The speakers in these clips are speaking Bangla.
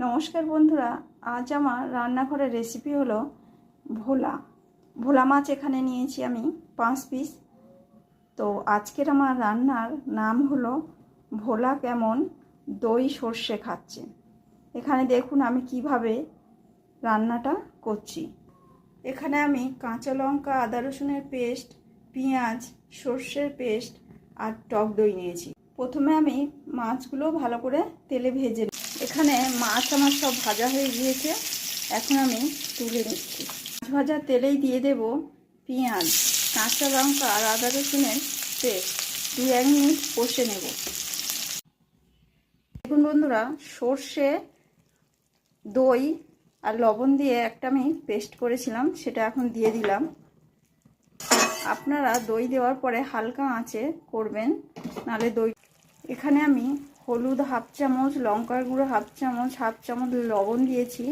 নমস্কার বন্ধুরা, আজ আমার রান্নাঘরের রেসিপি হলো ভোলা মাছ। এখানে নিয়েছি আমি 5 পিস। তো আজকের আমার রান্নার নাম হলো ভোলা কেমন দই সর্ষে খাচ্ছে। এখানে দেখুন আমি কিভাবে রান্নাটা করছি। এখানে আমি কাঁচা লঙ্কা, আদা রসুনের পেস্ট, পেঁয়াজ, সর্ষের পেস্ট আর টক দই নিয়েছি। প্রথমে আমি মাছগুলো ভালো করে তেলে ভেজে নিই। এখানে মাছ আমার সব ভাজা হয়ে গিয়েছে, এখন আমি তুলে নিচ্ছি। মাছ ভাজা তেলেই দিয়ে দেব পেঁয়াজ, কাঁচা লঙ্কা আর আদা রসুনের পেস্ট। 2-1 মিনিট কষে নেব। দেখুন বন্ধুরা, সর্ষে, দই আর লবণ দিয়ে একটা আমি পেস্ট করেছিলাম, সেটা এখন দিয়ে দিলাম। আপনারা দই দেওয়ার পরে হালকা আঁচে করবেন, নালে দই। এখানে আমি হলুদ হাফ চামচ, লঙ্কার গুঁড়ো হাফ চামচ লবণ দিয়েছি।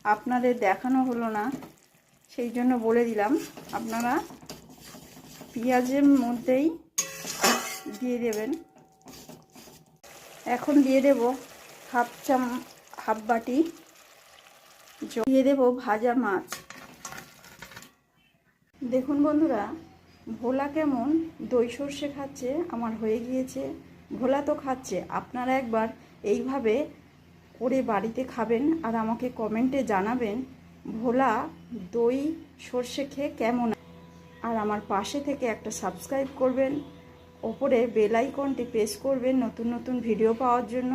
আপনাদের দেখানো হলো না, সেই জন্য বলে দিলাম। আপনারা পেঁয়াজের মধ্যেই দিয়ে দেবেন। এখন দিয়ে দেব হাফ বাটি, দিয়ে দেব ভাজা মাছ। দেখুন বন্ধুরা, ভোলা কেমন দই সর্ষে খাচ্ছে আমার হয়ে গিয়েছে। ভোলা তো খাচ্ছে, আপনারা একবার এইভাবে করে বাড়িতে খাবেন আর আমাকে কমেন্টে জানাবেন ভোলা দই সর্ষে খেয়ে কেমন। আর আমার পাশে থেকে একটা সাবস্ক্রাইব করবেন, ওপরে বেল আইকনটি প্রেস করবেন নতুন নতুন ভিডিও পাওয়ার জন্য।